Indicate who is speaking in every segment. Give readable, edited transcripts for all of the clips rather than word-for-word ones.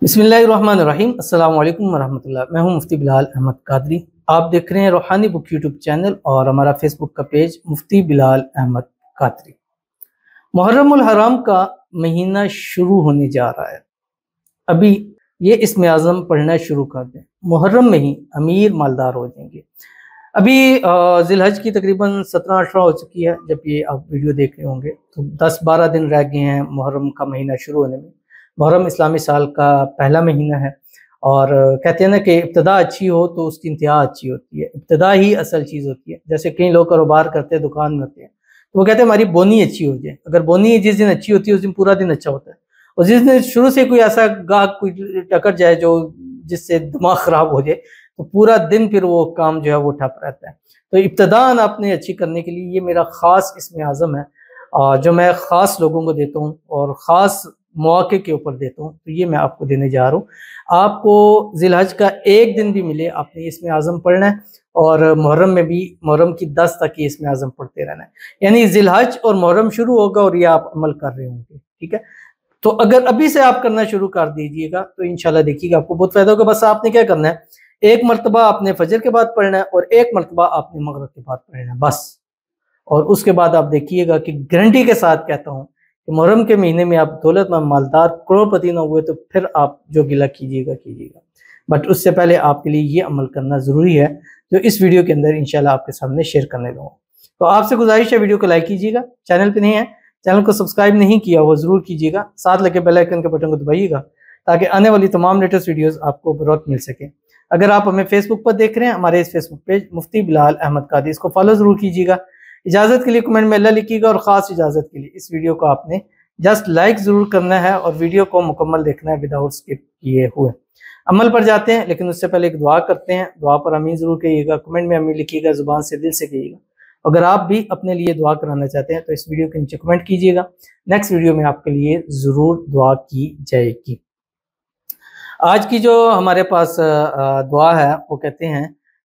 Speaker 1: बिस्मिल्लाहिर्रहमानिर्रहीम। अस्सलाम वालेकुम वरहमतुल्लाह। मैं हूं मुफ्ती बिलाल अहमद कादरी। आप देख रहे हैं रूहानी बुक यूट्यूब चैनल और हमारा फेसबुक का पेज मुफ्ती बिलाल अहमद कादरी। मुहर्रमुल हराम का महीना शुरू होने जा रहा है। अभी ये इसमें आज़म पढ़ना शुरू कर दें, मुहर्रम में ही अमीर मालदार हो जाएंगे। अभी ज़िलहज की तकरीबन 17-18 हो चुकी है जब ये आप वीडियो देख रहे होंगे, तो 10-12 दिन रह गए हैं मुहर्रम का महीना शुरू होने में। मुहर्रम इस्लामी साल का पहला महीना है और कहते हैं ना कि इब्तिदा अच्छी हो तो उसकी इंतहा अच्छी होती है। इब्तिदा ही असल चीज़ होती है। जैसे कई लोग कारोबार करते हैं, दुकान में होते हैं, तो वो कहते हैं हमारी बोनी अच्छी हो जाए। अगर बोनी जिस दिन अच्छी होती है उस दिन पूरा दिन अच्छा होता है, और जिस दिन शुरू से कोई ऐसा गाहक कोई टकर जाए जो जिससे दिमाग ख़राब हो जाए तो पूरा दिन फिर वो काम जो है वो ठप रहता है। तो इब्तिदान आपने अच्छी करने के लिए ये मेरा ख़ास इसमें आज़म है जो मैं ख़ास लोगों को देता हूँ और ख़ास मौके के ऊपर देता हूँ, तो ये मैं आपको देने जा रहा हूँ। आपको ज़िलहज का एक दिन भी मिले आपने इसमें आज़म पढ़ना है और मुहर्रम में भी मुहर्रम की 10 तक ही इसमें आज़म पढ़ते रहना है। यानी ज़िलहज और मुहर्रम शुरू होगा और ये आप अमल कर रहे होंगे, ठीक है। तो अगर अभी से आप करना शुरू कर दीजिएगा तो इंशाल्लाह देखिएगा आपको बहुत फ़ायदा होगा। बस आपने क्या करना है, एक मरतबा आपने फजर के बाद पढ़ना है और एक मरतबा आपने मगरिब के बाद पढ़ना है बस। और उसके बाद आप देखिएगा कि गारंटी के साथ कहता हूँ कि मुहर्रम के महीने में आप दौलतमंद मालदार करोड़पति ना हुए तो फिर आप जो गिला कीजिएगा कीजिएगा, बट उससे पहले आपके लिए ये अमल करना ज़रूरी है जो इस वीडियो के अंदर इंशाल्लाह आपके सामने शेयर करने लूँगा। तो आपसे गुजारिश है वीडियो को लाइक कीजिएगा, चैनल पे नहीं है चैनल को सब्सक्राइब नहीं किया वो ज़रूर कीजिएगा, साथ लगे बेल आइकन के बटन को दबाइएगा ताकि आने वाली तमाम लेटेस्ट वीडियोज़ आपको बरवक्त मिल सके। अगर आप हमें फेसबुक पर देख रहे हैं, हमारे इस फेसबुक पेज मुफ्ती बिलाल अहमद कादरी, इसको फॉलो ज़रूर कीजिएगा। इजाज़त के लिए कमेंट में अल्लाह लिखिएगा और ख़ास इजाज़त के लिए इस वीडियो को आपने जस्ट लाइक ज़रूर करना है और वीडियो को मुकम्मल देखना है विदाउट स्किप किए हुए। अमल पर जाते हैं, लेकिन उससे पहले एक दुआ करते हैं। दुआ पर आमीन ज़रूर कहिएगा, कमेंट में आमीन लिखिएगा, ज़ुबान से दिल से कहिएगा। अगर आप भी अपने लिए दुआ कराना चाहते हैं तो इस वीडियो के नीचे कमेंट कीजिएगा, नेक्स्ट वीडियो में आपके लिए ज़रूर दुआ की जाएगी। आज की जो हमारे पास दुआ है वो कहते हैं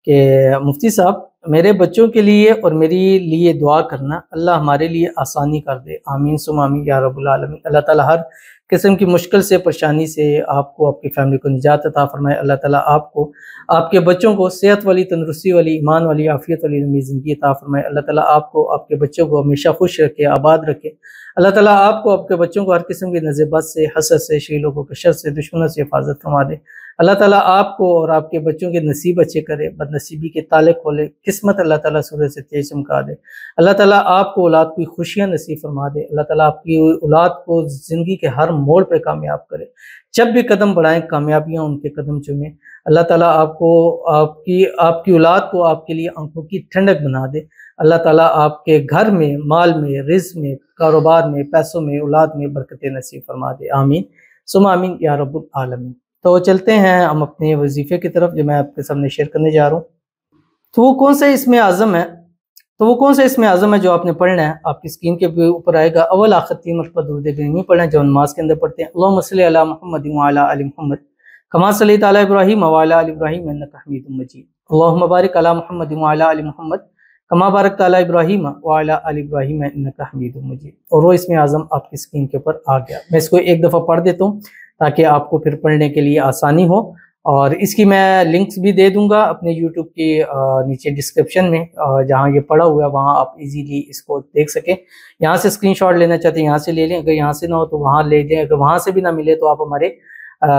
Speaker 1: कि मुफ्ती साहब मेरे बच्चों के लिए और मेरे लिए दुआ करना, अल्लाह हमारे लिए आसानी कर दे, आमीन सुम आमीन या रब्बुल आलमीन। अल्लाह ताला हर किस्म की मुश्किल से परेशानी से आपको आपकी फैमिली को निजात अता फरमाए। अल्लाह ताला आपको आपके बच्चों को सेहत वाली, तंदुरुस्ती वाली, ईमान वाली, आफियत वाली लंबी ज़िंदगी अता फरमाए। अल्लाह ताला आपको आपके बच्चों को हमेशा खुश रखे, आबाद रखे। अल्लाह ताला आपको आपके बच्चों को हर किस्म की नज़ेबत से, हसद से, शरी लोगों के शर से, दुश्मनों से हिफाजत फरमा दे। अल्लाह ताला आपको और आपके बच्चों के नसीब अच्छे करे, बदनसीबी के ताले खोले, किस्मत अल्लाह ताला सूरज से तेज चमका दे। अल्लाह ताला आपको औलाद की खुशियाँ नसीब फरमा दे। अल्लाह ताला आपकी औलाद को ज़िंदगी के हर मोड़ पे कामयाब करे, जब भी कदम बढ़ाएं कामयाबियाँ उनके कदम चूमें। अल्लाह ताला आपको आपकी आपकी औलाद को आपके लिए आंखों की ठंडक बना दे। अल्लाह ताला आपके घर में, माल में, रिज़्क़ में, कारोबार में, पैसों में, औलाद में बरकतें नसीब फरमा दे, आमीन सुम आमीन या रब्बुल आलमीन। तो चलते हैं हम अपने वजीफ़े की तरफ जो मैं आपके सामने शेयर करने जा रहा हूँ। तो वो कौन सा इसमें आज़म है, जो आपने पढ़ना है, आपकी स्क्रीन के ऊपर आएगा। अव्वल आखिर 3 मरतबा दुरूद इब्राहिमी पढ़ना है जो नमाज के अंदर पढ़ते हैं। अल्लाहुम्मा सल्लि अला मुहम्मद व अला आलि मुहम्मद कमा सल्लैता अला इब्राहीम व अला आलि इब्राहीम इन्नका हमीदुम मजीद। अल्लाहुम्मा बारिक अला मुहम्मद व अला आलि मुहम्मद कमा बारकता अला इब्राहीम व अला आलि इब्राहीम इन्नका हमीदुम मजीद। और वो इसमें आज़म आपकी स्क्रीन के ऊपर आ गया। मैं इसको एक दफ़ा पढ़ देता हूँ ताकि आपको फिर पढ़ने के लिए आसानी हो, और इसकी मैं लिंक्स भी दे दूंगा अपने यूट्यूब के नीचे डिस्क्रिप्शन में, जहाँ ये पढ़ा हुआ है वहाँ आप इजीली इसको देख सकें। यहाँ से स्क्रीनशॉट लेना चाहते हैं यहाँ से ले लें, अगर यहाँ से ना हो तो वहाँ ले जाएं, अगर वहाँ से भी ना मिले तो आप हमारे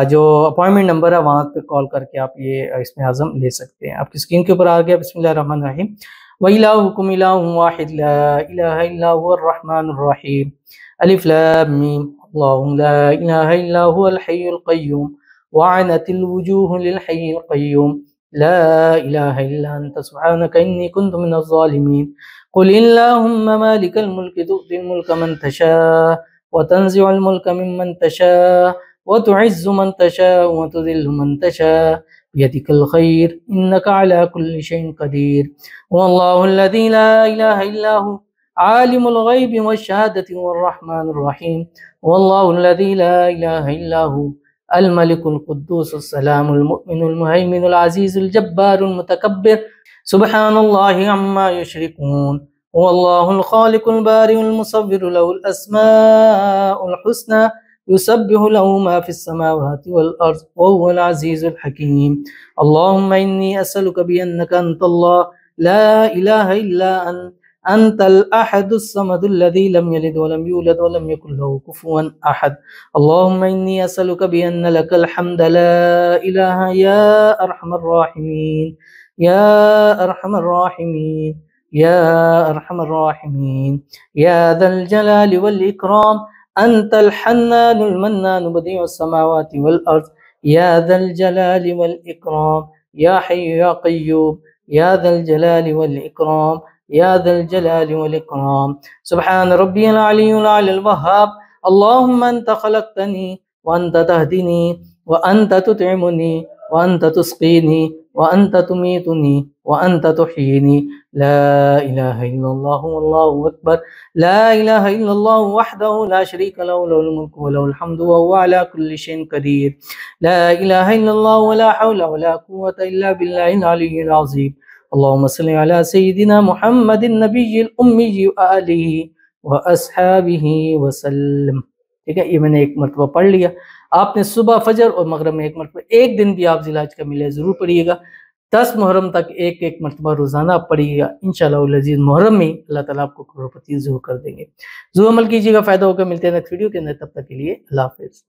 Speaker 1: जो अपॉइंटमेंट नंबर है वहाँ पे कॉल करके आप ये इसमें आज़म ले सकते हैं। आपकी स्क्रीन के ऊपर आ गया। बिस्मिल्लाहिर्रहमानिर्रहीम। व इलाहुकुम इलाहुन वाहिद ला इलाहा इल्ला हुवर रहमानुर रहीम। अलिफ लाम मीम। अल्लाहु ला इलाहा इल्ला हुवल हय्युल क़य्यूम वअनतिल वुजूहु लिल हय्यिल क़य्यूम ला इलाहा इल्ला अंता सुब्हानका इन्नी कुन्तु मिनज़ ज़ालिमीन। क़ुल इल्लाहुम्मा मालिकल मुल्कि तु'तिल मुल्का मन तशा व तंज़िउल मुल्का मिम्मन तशा व तु'इज़्ज़ु मन तशा व तुज़िल्लु मन तशा बियदिकल खैर इन्नका अला कुल्लि शैइन क़दीर। वल्लाहुल लज़ी ला इलाहा इल्ला हु आलिमुल ग़ैबि वश्शहादति वर्रहमानुर रहीम। वल्लाहुल लज़ी ला इलाहा इल्ला हु अल मलिकुल कुद्दूसुस सलामुल मुमिनुल मुहैमिनुल अज़ीज़ुल जब्बारुल मुतकब्बिर सुब्हानल्लाहि अम्मा युश्रिकून। वल्लाहुल खालिकुल बारिउल मुसव्विरु लहुल अस्माउल हुस्ना يسبح له ما في السماوات والأرض وهو العزيز الحكيم. اللهم إني أسألك بأنك أنت الله لا إله إلا أنت الأحد الصمد الذي لم يلد ولم يولد ولم يكن له كفوا أحد. اللهم إني أسألك بأن لك الحمد لا إله يا أرحم الراحمين يا أرحم الراحمين يا أرحم الراحمين يا ذا الجلال والإكرام. أنت الحنان المنان بديع السماوات والأرض يا ذا الجلال والإكرام يا حي يا قيوم يا ذا الجلال والإكرام يا ذا الجلال والإكرام. سبحان ربي العلي العلي الوهاب. اللهم أنت خلقتني وأنت تهدني وأنت تطعمني وأنت تسقيني وأنت تميتني وأنت تحييني. لا إله إلا الله والله أكبر. لا إله إلا الله وحده لا شريك له له الملك وله الحمد وهو على كل شيء قدير. لا إله إلا الله ولا حول ولا قوة إلا بالله العلي العظيم. اللهم صل على سيدنا محمد النبی الأمی وآلہ وأصحابہ وسلم. ٹھیک ہے، یہ میں نے ایک مرتبہ پڑھ لیا. آپ نے صبح فجر اور مغرب میں ایک مرتبہ، ایک دن بھی آپ ذی الحج کا ملے ضرور پڑھیے گا. 10 محرم تک ایک ایک مرتبہ روزانہ آپ پڑھیے گا. انشاءاللہ العزیز محرم میں اللہ تعالیٰ آپ کو کروڑپتی ضرور کر دیں گے. ضرور عمل کیجیے گا، فائدہ ہوگا. ملتے ہیں نیکسٹ ویڈیو کے اندر، تب تک کے لیے اللہ حافظ.